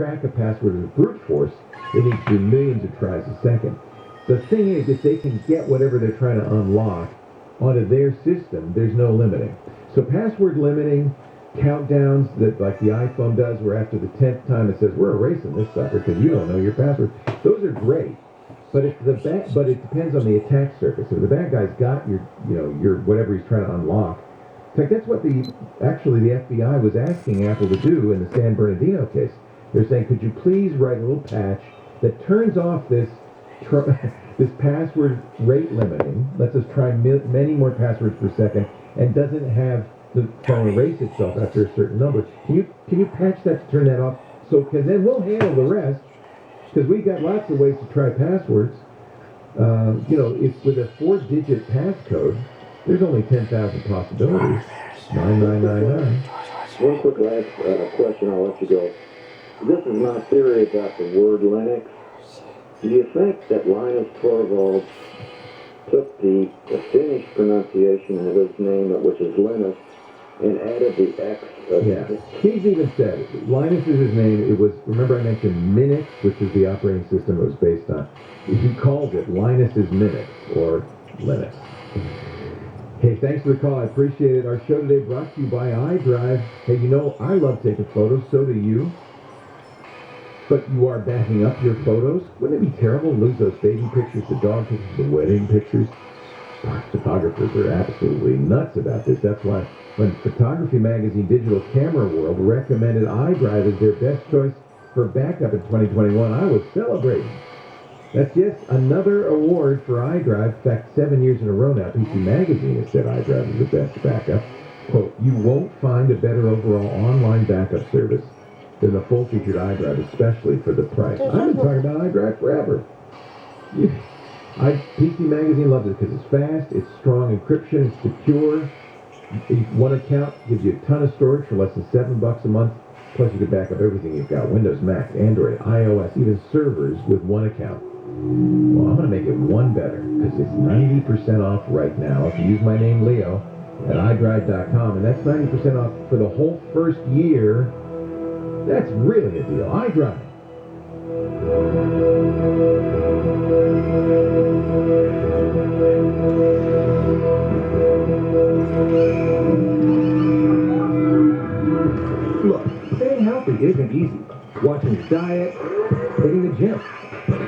crack a password with brute force, it needs to do millions of tries a second. The thing is, if they can get whatever they're trying to unlock onto their system, there's no limiting. So password limiting, countdowns that like the iPhone does, where after the 10th time it says, we're erasing this sucker because you don't know your password. Those are great. But it depends on the attack surface. If the bad guy's got your whatever he's trying to unlock. In fact, that's what the FBI was asking Apple to do in the San Bernardino case. They're saying, could you please write a little patch that turns off this password rate limiting, lets us try many more passwords per second, and doesn't have the phone erase itself after a certain number. Can you patch that to turn that off? So, because then we'll handle the rest. Because we've got lots of ways to try passwords. If with a 4-digit passcode, there's only 10,000 possibilities. 9999. One quick last question, I'll let you go. This is my theory about the word Linux. Do you think that Linus Torvalds took the Finnish pronunciation of his name, which is Linus, and added the X? Yeah, he's even said it. Linus is his name. It was, remember I mentioned Minix, which is the operating system it was based on. He called it Linus's Minix, or Linux. Hey, thanks for the call. I appreciate it. Our show today brought to you by iDrive. Hey, I love taking photos. So do you. But you are backing up your photos. Wouldn't it be terrible to lose those baby pictures, the dog pictures, the wedding pictures? Photographers are absolutely nuts about this. That's why when Photography Magazine Digital Camera World recommended iDrive as their best choice for backup in 2021, I was celebrating. That's yet another award for iDrive. In fact, 7 years in a row now, PC Magazine has said iDrive is the best backup. Quote, you won't find a better overall online backup service than the full-featured iDrive, especially for the price. I've been talking about iDrive forever. PC Magazine loves it because it's fast, it's strong encryption, it's secure. One account gives you a ton of storage for less than $7 a month. Plus, you can back up everything you've got: Windows, Mac, Android, iOS, even servers with one account. Well, I'm going to make it one better because it's 90% off right now. If you use my name, Leo, at iDrive.com, and that's 90% off for the whole first year. That's really a deal. iDrive. Look, staying healthy isn't easy. Watching your diet, hitting the gym,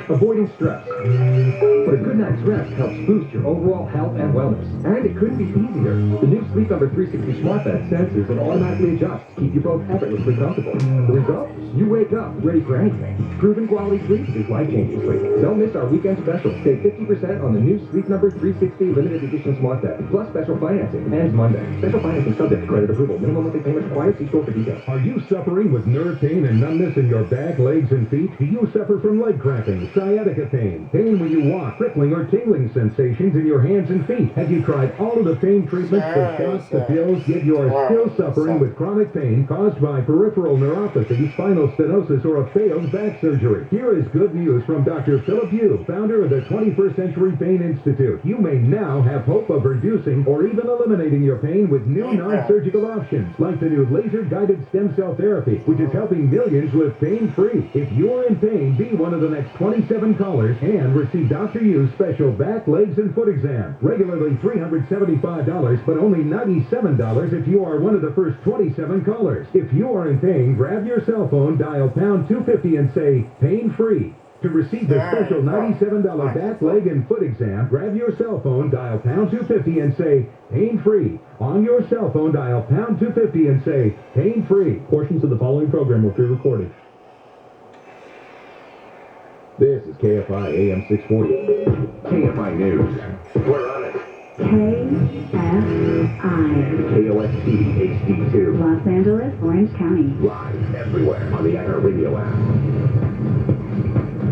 avoiding stress. But a good night's rest helps boost your overall health and wellness. And it couldn't be easier. The new Sleep Number 360 Smart Bed senses and automatically adjusts to keep you both effortlessly comfortable. The result? You wake up ready for anything. Proven quality sleep is life-changing sleep. Don't miss our weekend special. Save 50% on the new Sleep Number 360 limited edition Smart Bed, plus special financing. Ends Monday. Special financing subject to credit approval. Minimum monthly payments required. See store for details. Are you suffering with nerve pain and numbness in your back, legs, and feet? Do you suffer from leg cramping, sciatica pain when you walk, prickling or tingling sensations in your hands and feet? Have you tried all of the pain treatments, the shots, the pills, yet you are still suffering with chronic pain caused by peripheral neuropathy, spinal stenosis, or a failed back surgery? Here is good news from Dr. Philip Yu, founder of the 21st Century Pain Institute. You may now have hope of reducing or even eliminating your pain with new non-surgical options, like the new laser-guided stem cell therapy, which is helping millions live pain-free. If you're in pain, be one of the next 27 callers and receive Dr. Yu's special back, legs, and foot exam. Regularly $375, but only $97 if you are one of the first 27 callers. If you are in pain, grab your cell phone, dial pound 250 and say pain-free. To receive the special $97 back, leg, and foot exam, grab your cell phone, dial pound 250 and say pain-free. On your cell phone, dial pound 250 and say pain-free. Portions of the following program were pre-recorded. This is KFI AM 640. KFI News. We're on it. KFI. KOST HD2. Los Angeles, Orange County. Live everywhere on the iHeartRadio app.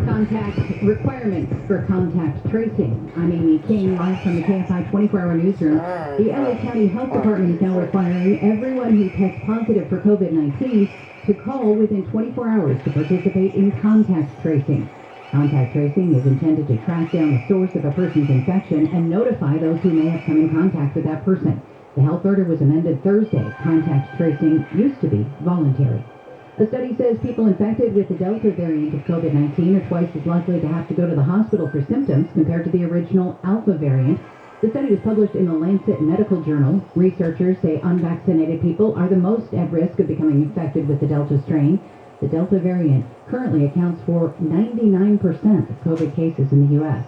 Contact requirements for contact tracing. I'm Amy King, live from the KFI 24-hour newsroom. The LA County Health Department is now requiring everyone who tests positive for COVID-19 to call within 24 hours to participate in contact tracing. Contact tracing is intended to track down the source of a person's infection and notify those who may have come in contact with that person. The health order was amended Thursday. Contact tracing used to be voluntary. The study says people infected with the Delta variant of COVID-19 are twice as likely to have to go to the hospital for symptoms compared to the original Alpha variant. The study was published in the Lancet Medical Journal. Researchers say unvaccinated people are the most at risk of becoming infected with the Delta strain. The Delta variant currently accounts for 99% of COVID cases in the U.S.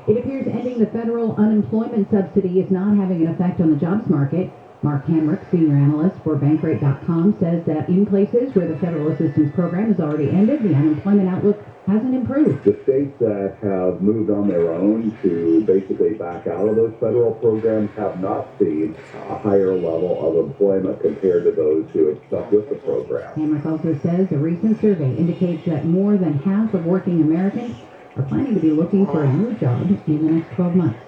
It appears ending the federal unemployment subsidy is not having an effect on the jobs market. Mark Hamrick, senior analyst for Bankrate.com, says that in places where the federal assistance program has already ended, the unemployment outlook hasn't improved. The states that have moved on their own to basically back out of those federal programs have not seen a higher level of employment compared to those who have stuck with the program. Hamrick also says a recent survey indicates that more than half of working Americans are planning to be looking for a new job in the next 12 months.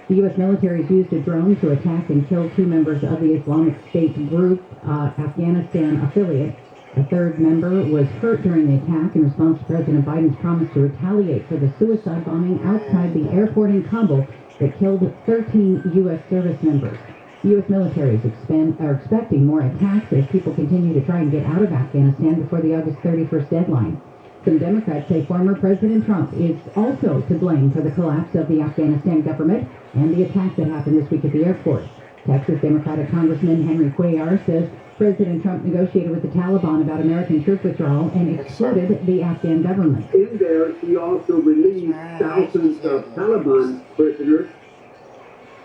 The U.S. military has used a drone to attack and kill 2 members of the Islamic State group, Afghanistan affiliate. A third member was hurt during the attack in response to President Biden's promise to retaliate for the suicide bombing outside the airport in Kabul that killed 13 U.S. service members. The U.S. military are expecting more attacks as people continue to try and get out of Afghanistan before the August 31st deadline. Some Democrats say former President Trump is also to blame for the collapse of the Afghanistan government and the attack that happened this week at the airport. Texas Democratic Congressman Henry Cuellar says President Trump negotiated with the Taliban about American troop withdrawal and excluded the Afghan government. In there, he also released thousands of Taliban prisoners.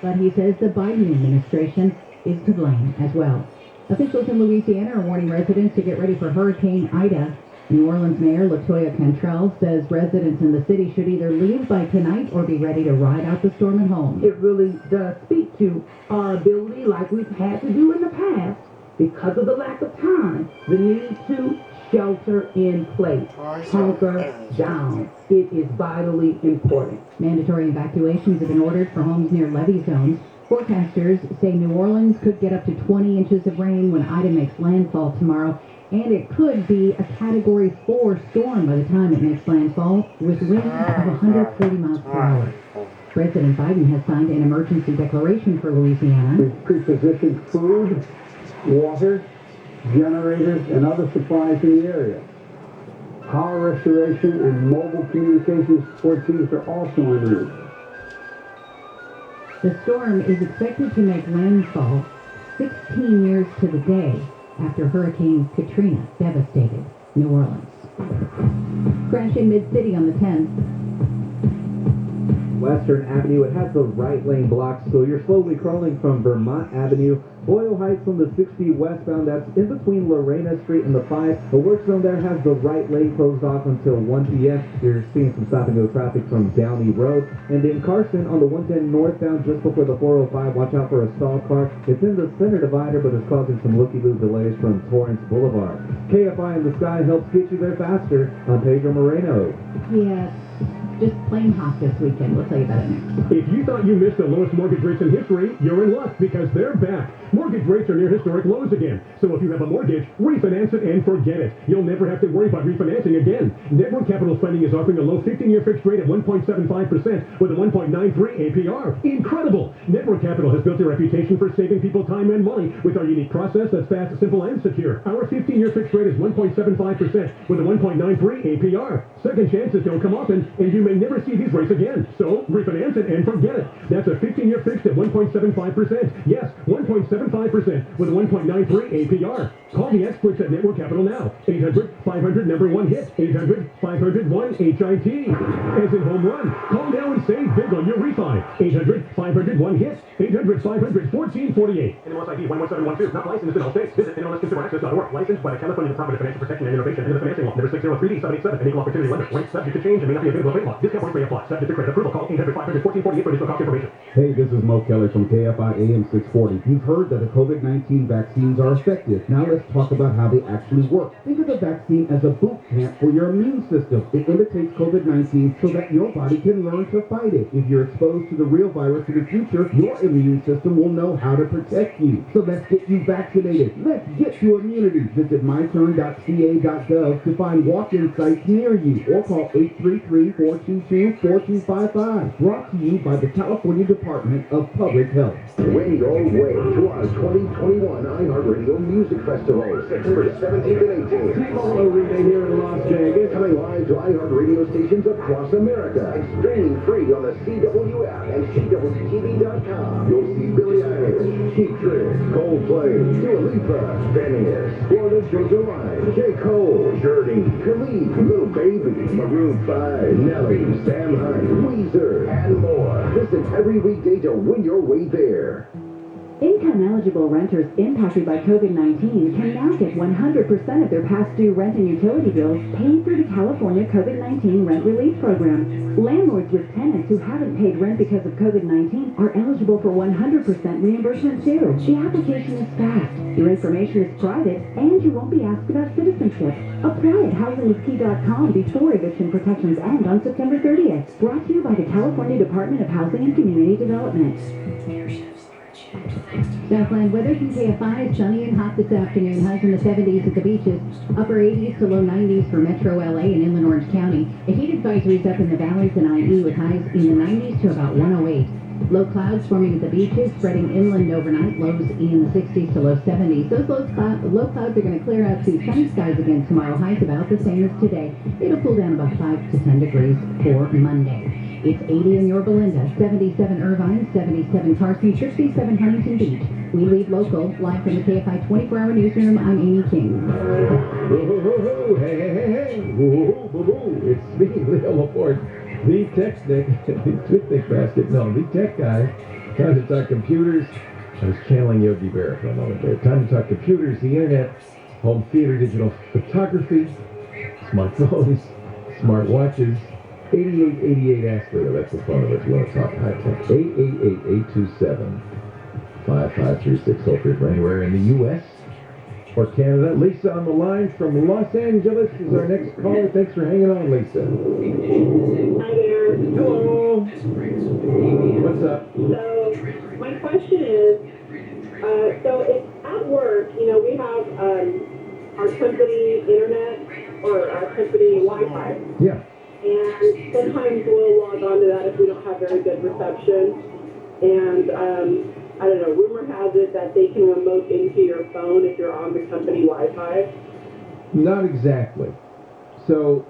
But he says the Biden administration is to blame as well. Officials in Louisiana are warning residents to get ready for Hurricane Ida. New Orleans Mayor LaToya Cantrell says residents in the city should either leave by tonight or be ready to ride out the storm at home. It really does speak to our ability, like we've had to do in the past, because of the lack of time, the need to shelter in place, hunker down. It is vitally important. Mandatory evacuations have been ordered for homes near levee zones. Forecasters say New Orleans could get up to 20 inches of rain when Ida makes landfall tomorrow, and it could be a Category 4 storm by the time it makes landfall, with winds of 140 miles per hour. President Biden has signed an emergency declaration for Louisiana. We've pre-positioned food, water, generators, and other supplies in the area. Power restoration and mobile communications support teams are also en route. The storm is expected to make landfall 16 years to the day after Hurricane Katrina devastated New Orleans. Crash in Mid-City on the 10th. Western Avenue, it has the right lane blocked, so you're slowly crawling from Vermont Avenue. Boyle Heights on the 60 westbound, that's in between Lorena Street and the 5. The work zone there has the right lane closed off until 1 p.m. You're seeing some stop-and-go traffic from Downey Road. And in Carson on the 110 northbound, just before the 405, watch out for a stalled car. It's in the center divider, but it's causing some looky-loo delays from Torrance Boulevard. KFI in the Sky helps get you there faster. I'm Pedro Moreno. Yes. Just plain hot this weekend. We'll tell you about it next. If you thought you missed the lowest mortgage rates in history, you're in luck because they're back. Mortgage rates are near historic lows again. So if you have a mortgage, refinance it and forget it. You'll never have to worry about refinancing again. Network Capital Funding is offering a low 15-year fixed rate at 1.75% with a 1.93 APR. Incredible! Network Capital has built a reputation for saving people time and money with our unique process that's fast, simple, and secure. Our 15-year fixed rate is 1.75% with a 1.93 APR. Second chances don't come often, and you may never see these rates again. So refinance it and forget it. That's a 15-year fixed at 1.75%. Yes, 1.75% with a 1.93 APR. Call the experts at Network Capital now. 800-500-1-HIT. 800-500-1-HIT. As in home run. Call now and save big on your refi. 800-500-1-HIT. 800-500-1448. NMLS ID 11712. Not licensed in all states. Visit NMLSConsumerAccess.org. Licensed by the California Department of Financial Protection and Innovation and the Financing Law. Number 603D787. An equal opportunity lender. Rates subject to change and may not be available rate law. Discount points may apply. Subject to credit approval. Call 800-500-1448 for additional cost information. Hey, this is Mo Kelly from KFI AM 640. You've heard that the COVID-19 vaccines are effective. Now let's talk about how they actually work. Think of the vaccine as a boot camp for your immune system. It imitates COVID-19 so that your body can learn to fight it. If you're exposed to the real virus in the future, your immune system will know how to protect you. So let's get you vaccinated. Let's get you immunity. Visit myturn.ca.gov to find walk-in sites near you or call 833-422-4255. Brought to you by the California Department Department of Public Health. Win your way to our 2021 iHeartRadio Music Festival, September 17th and 18th. T-Mobile Arena here in Las Vegas. Coming live to iHeartRadio stations across America and streaming free on the CW app and CWTV.com. You'll see Billie Eilish, Keith Trick, Coldplay, Dua Lipa, Phineas, Florida Georgia Line, J. Cole, Journey, Khalid, Little Baby, Maroon 5, Nelly, Sam Hunt, Weezer, and more. Listen every weekday to win your way there. Income-eligible renters impacted by COVID-19 can now get 100% of their past due rent and utility bills paid through the California COVID-19 Rent Relief Program. Landlords with tenants who haven't paid rent because of COVID-19 are eligible for 100% reimbursement too. The application is fast, your information is private, and you won't be asked about citizenship. Apply at housingiskey.com before eviction protections end on September 30th. Brought to you by the California Department of Housing and Community Development. Southland weather from KFI, sunny and hot this afternoon. Highs in the 70s at the beaches, upper 80s to low 90s for Metro LA and Inland Orange County. A heat advisories up in the valleys and IE with highs in the 90s to about 108. Low clouds forming at the beaches, spreading inland overnight, lows in the 60s to low 70s. Those low clouds are going to clear out to sunny skies again tomorrow. Highs about the same as today. It'll cool down about 5 to 10 degrees for Monday. It's 80 in Yorba Linda, 77 Irvine, 77 Carson, 67 Huntington Beach. We lead local, live from the KFI 24-hour newsroom. I'm Amy King. Hey, hey, hey, hey. Woo-hoo-hoo-hoo. It's me, Leo Laporte, the tech basket. No, the tech guy. Time to talk computers. I was channeling Yogi Berra for a moment there. Time to talk computers, the internet, home theater, digital photography, smartphones, smartwatches. 8888 ask Leo, that's the phone number if you want to talk high tech. 888-827-5536. Hopefully from anywhere in the U.S. or Canada. Lisa on the line from Los Angeles is our next caller. Thanks for hanging on, Lisa. Hi there. Hello. What's up? So, my question is, so it's at work, you know, we have our company internet or our company Wi-Fi. Yeah. And sometimes we'll log on to that if we don't have very good reception. And I don't know, rumor has it that they can remote into your phone if you're on the company Wi-Fi. Not exactly. So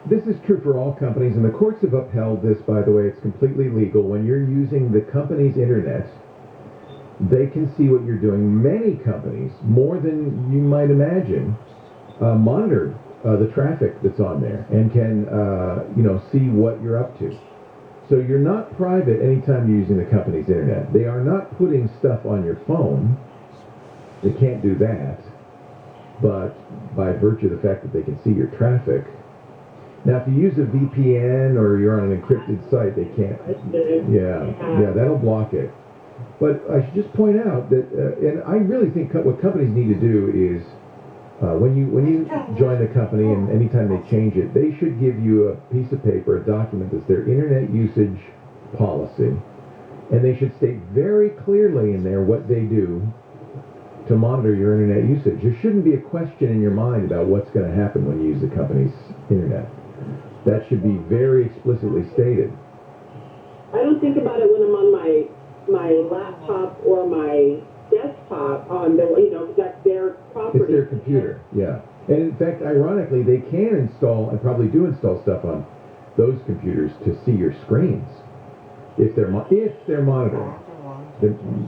this is true for all companies, and the courts have upheld this, by the way. It's completely legal. When you're using the company's internet, they can see what you're doing. Many companies, more than you might imagine, monitor the traffic that's on there and can, see what you're up to. So you're not private anytime you're using the company's internet. They are not putting stuff on your phone. They can't do that. But by virtue of the fact that they can see your traffic. Now, if you use a VPN or you're on an encrypted site, they can't. Yeah, that'll block it. But I should just point out that, and I really think what companies need to do is, when you join the company and anytime they change it, they should give you a piece of paper, a document that's their internet usage policy, and they should state very clearly in there what they do to monitor your internet usage. There shouldn't be a question in your mind about what's going to happen when you use the company's internet. That should be very explicitly stated. I don't think about it when I'm on my laptop or my desktop on the, because that's their property. It's their computer, yeah. And in fact, ironically, they can install, and probably do install stuff on those computers to see your screens if they're monitoring.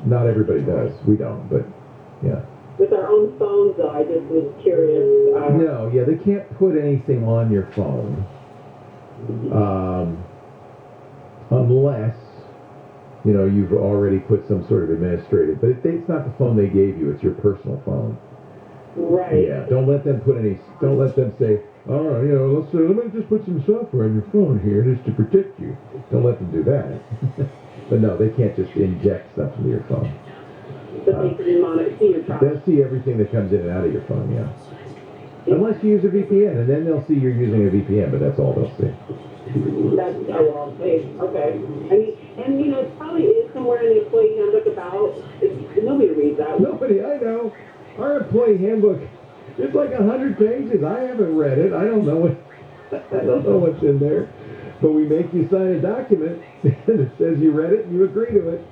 Not everybody does. We don't, but yeah. With our own phones, though, I just was curious. No, yeah, they can't put anything on your phone unless you've already put some sort of administrative, but it's not the phone they gave you, it's your personal phone. Right. Yeah, don't let them say, let me just put some software on your phone here just to protect you. Don't let them do that. But no, they can't just inject stuff into your phone. But they can see your traffic. They'll see everything that comes in and out of your phone, yeah. Unless you use a VPN, and then they'll see you're using a VPN, but that's all they'll see. Okay. It probably is somewhere in the employee handbook about, nobody reads that. Nobody, I know. Our employee handbook, it's like 100 pages. I haven't read it. I don't know what's in there. But we make you sign a document that says you read it and you agree to it.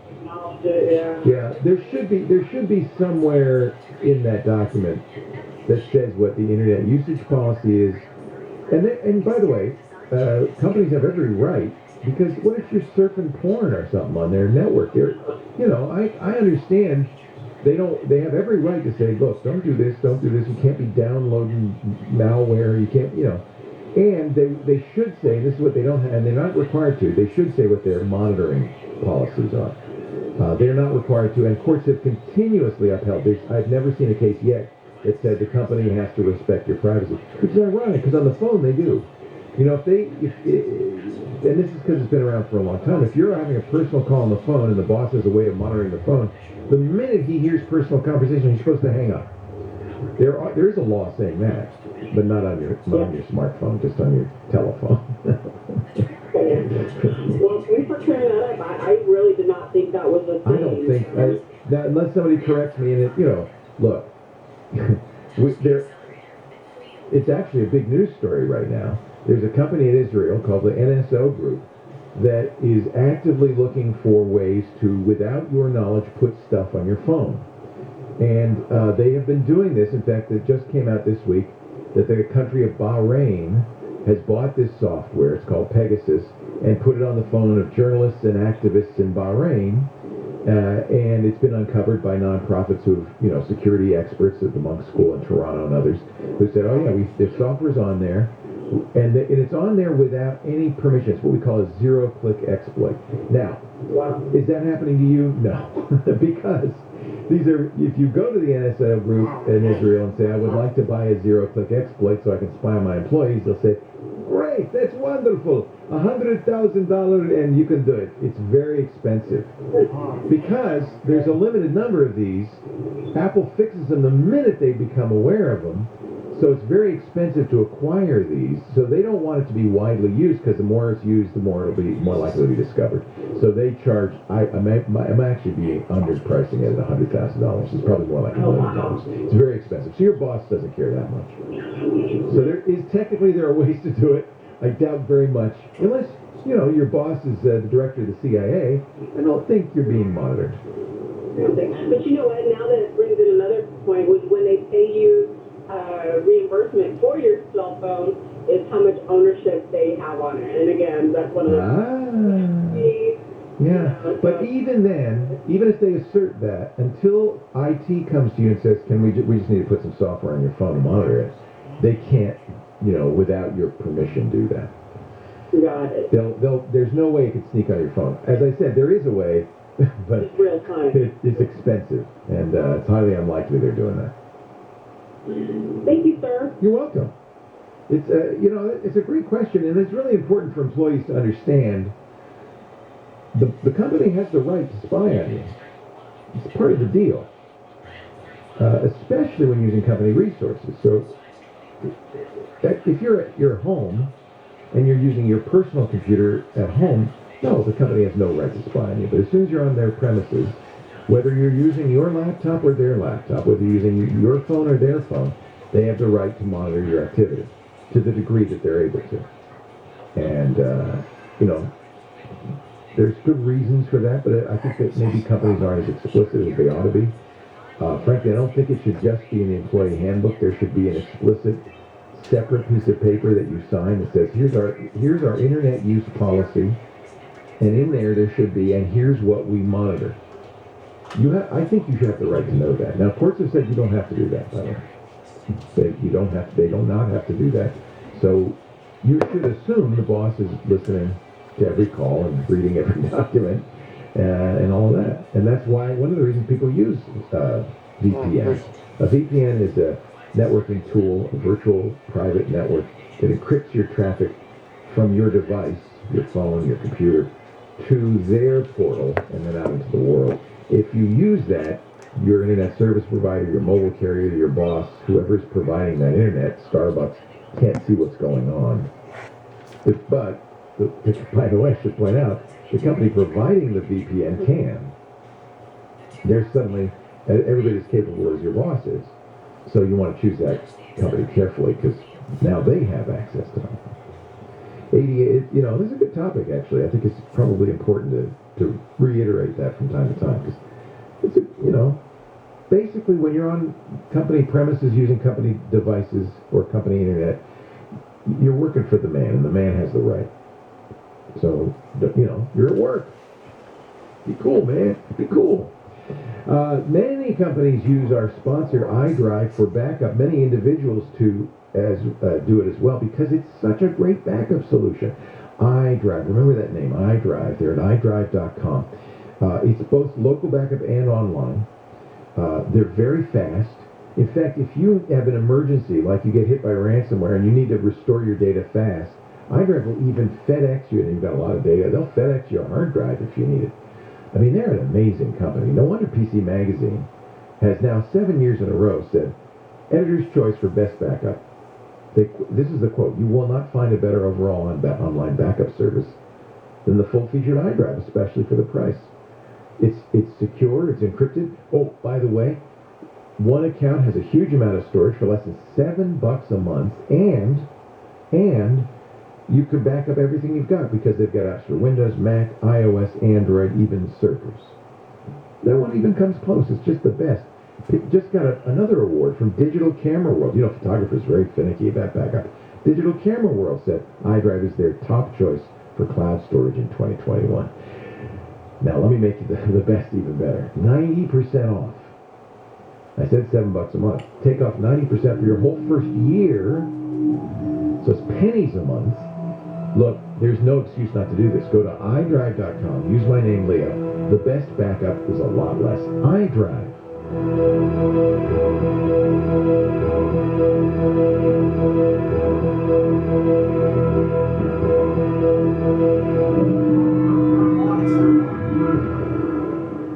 Yeah, there should be somewhere in that document that says what the internet usage policy is. And by the way, companies have every right, because what if you're surfing porn or something on their network? I understand they have every right to say, look, don't do this, you can't be downloading malware, you can't, and they should say, this is what they don't have, and they're not required to, they should say what their monitoring policies are. They're not required to, and courts have continuously upheld this. I've never seen a case yet that said the company has to respect your privacy, which is ironic, because on the phone they do. And this is because it's been around for a long time, if you're having a personal call on the phone and the boss has a way of monitoring the phone, the minute he hears personal conversation, he's supposed to hang up. There is a law saying that, but not on your smartphone, just on your telephone. Well, thanks for clearing that up. I really did not think that was a thing. I don't think, unless somebody corrects me, and look, it's actually a big news story right now. There's a company in Israel called the NSO Group that is actively looking for ways to, without your knowledge, put stuff on your phone. And they have been doing this. In fact, it just came out this week that the country of Bahrain has bought this software, it's called Pegasus, and put it on the phone of journalists and activists in Bahrain. And it's been uncovered by nonprofits who have, security experts at the Monk School in Toronto and others, who said, oh yeah, their software's on there, and it's on there without any permission. It's what we call a zero-click exploit. Now, is that happening to you? No, because if you go to the NSO group in Israel and say, I would like to buy a zero-click exploit so I can spy on my employees, they'll say, great, that's wonderful, $100,000 and you can do it. It's very expensive. Because there's a limited number of these, Apple fixes them the minute they become aware of them, so it's very expensive to acquire these, so they don't want it to be widely used, because the more it's used, the more it'll be more likely to be discovered. So they charge, I'm actually being underpricing it at $100,000. It's probably more like $1 million. It's very expensive. So your boss doesn't care that much. So there are ways to do it. I doubt very much, unless, your boss is the director of the CIA, I don't think you're being monitored. But you know what, now that it brings in another point, was when they pay you reimbursement for your cell phone is how much ownership they have on it. And again, that's one of the but even then, even if they assert that, until IT comes to you and says, we just need to put some software on your phone to monitor it, they can't, without your permission do that. Got it. There's no way it can sneak on your phone. As I said, there is a way, but it's real time. It's expensive, and it's highly unlikely they're doing that. Thank you, sir. You're welcome. It's it's a great question, and it's really important for employees to understand the company has the right to spy on you. It's part of the deal, especially when using company resources. So if you're at your home and you're using your personal computer at home, no, the company has no right to spy on you. But as soon as you're on their premises, whether you're using your laptop or their laptop, whether you're using your phone or their phone, they have the right to monitor your activity to the degree that they're able to. And, there's good reasons for that, but I think that maybe companies aren't as explicit as they ought to be. Frankly, I don't think it should just be in the employee handbook. There should be an explicit, separate piece of paper that you sign that says, here's our internet use policy, and in there should be, and here's what we monitor. I think you should have the right to know that. Now, courts have said you don't have to do that, by the way. They don't not have to do that. So you should assume the boss is listening to every call and reading every document and all of that. And that's why one of the reasons people use VPN. A VPN is a networking tool, a virtual private network that encrypts your traffic from your device, your phone, your computer, to their portal and then out into the world. If you use that, your internet service provider, your mobile carrier, your boss, whoever's providing that internet, Starbucks, can't see what's going on. But by the way, I should point out, the company providing the VPN can. They're suddenly, everybody's capable as your boss is. So you want to choose that company carefully, because now they have access to them. this is a good topic, actually. I think it's probably important to reiterate that from time to time, because it's, basically when you're on company premises using company devices or company internet, you're working for the man, and the man has the right. So, you're at work. Be cool, man. Be cool. Many companies use our sponsor, iDrive, for backup. Many individuals do it as well, because it's such a great backup solution. iDrive, remember that name, iDrive. They're at iDrive.com. It's both local backup and online. They're very fast. In fact, if you have an emergency, like you get hit by ransomware and you need to restore your data fast, iDrive will even FedEx you, and you've got a lot of data, they'll FedEx you a hard drive if you need it. I mean, they're an amazing company. No wonder PC Magazine has now 7 years in a row said, editor's choice for best backup. This is the quote: "You will not find a better overall online backup service than the full-featured iDrive, especially for the price. It's secure, it's encrypted. Oh, by the way, one account has a huge amount of storage for less than $7 a month, and you can back up everything you've got, because they've got apps for Windows, Mac, iOS, Android, even servers. No one even comes close. It's just the best. It just got another award from Digital Camera World. Photographers are very finicky about backup. Digital Camera World said iDrive is their top choice for cloud storage in 2021. Now, let me make the best even better. 90% off. I said $7 a month. Take off 90% for your whole first year. So it's pennies a month. Look, there's no excuse not to do this. Go to iDrive.com. Use my name, Leo. The best backup is a lot less. iDrive.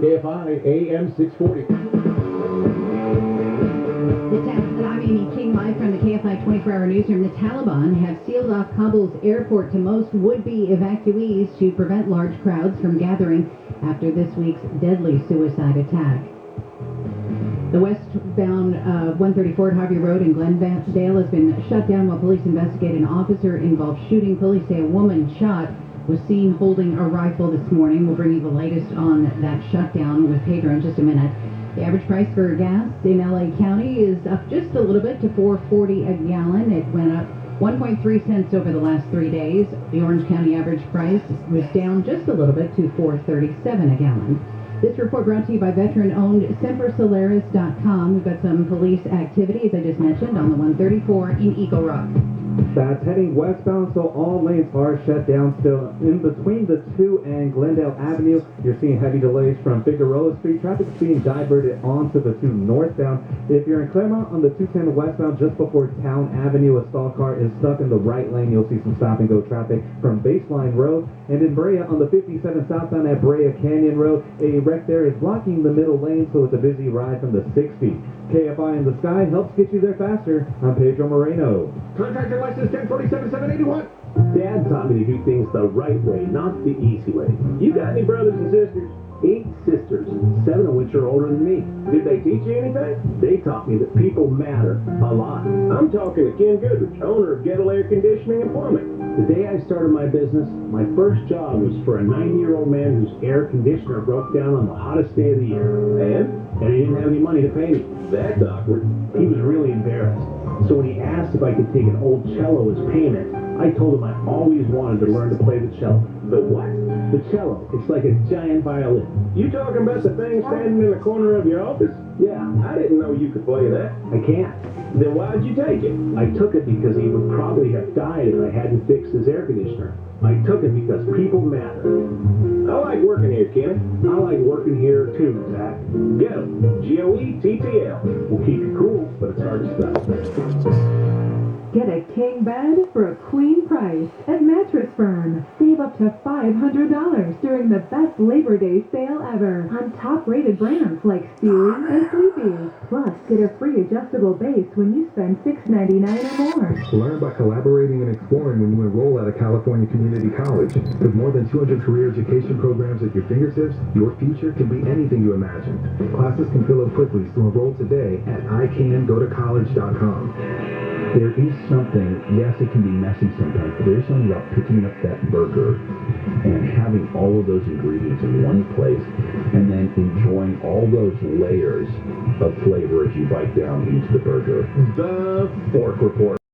KFI AM 640. I'm Amy King, live from the KFI 24-hour newsroom. The Taliban have sealed off Kabul's airport to most would-be evacuees to prevent large crowds from gathering after this week's deadly suicide attack. The westbound 134 at Harvey Road in Glendale has been shut down while police investigate an officer-involved shooting. Police say a woman shot was seen holding a rifle this morning. We'll bring you the latest on that shutdown with Pedro in just a minute. The average price for gas in LA County is up just a little bit to $4.40 a gallon. It went up 1.3 cents over the last 3 days. The Orange County average price was down just a little bit to $4.37 a gallon. This report brought to you by veteran-owned SemperSolaris.com. We've got some police activity, as I just mentioned, on the 134 in Eagle Rock. That's heading westbound, so all lanes are shut down still. In between the 2 and Glendale Avenue, you're seeing heavy delays from Figueroa Street. Traffic's being diverted onto the 2 northbound. If you're in Claremont on the 210 westbound, just before Town Avenue, a stall car is stuck in the right lane. You'll see some stop-and-go traffic from Baseline Road. And in Brea on the 57 southbound at Brea Canyon Road, a wreck there is blocking the middle lane, so it's a busy ride from the 60. KFI in the Sky helps get you there faster. I'm Pedro Moreno. Contractor license 1047-781. Dad taught me to do things the right way, not the easy way. You got any brothers and sisters? 8 sisters, 7 of which are older than me. Did they teach you anything? They taught me that people matter a lot. I'm talking to Ken Goodrich, owner of Gettle Air Conditioning and Plumbing. The day I started my business, my first job was for a 90-year-old man whose air conditioner broke down on the hottest day of the year. And he didn't have any money to pay me. That's awkward. He was really embarrassed. So when he asked if I could take an old cello as payment, I told him I always wanted to learn to play the cello. The what? The cello. It's like a giant violin. You talking about the thing standing in the corner of your office? Yeah. I didn't know you could play that. I can't. Then why'd you take it? I took it because he would probably have died if I hadn't fixed his air conditioner. I took it because people matter. I like working here, Kenny. I like working here too, Zach. Get 'em. GOETTL. We'll keep you cool, but it's hard to stop. Get a king bed for a queen price at Mattress Firm. Save up to $500 during the best Labor Day sale ever on top-rated brands like Sealy and Sleepy. Plus, get a free adjustable base when you spend $6.99 or more. Learn by collaborating and exploring when you enroll at a California community college. With more than 200 career education programs at your fingertips, your future can be anything you imagine. Classes can fill up quickly, so enroll today at icangotocollege.com. there is something, yes, it can be messy sometimes, but there is something about picking up that burger and having all of those ingredients in one place and then enjoying all those layers of flavor as you bite down into the burger. The Fork Report.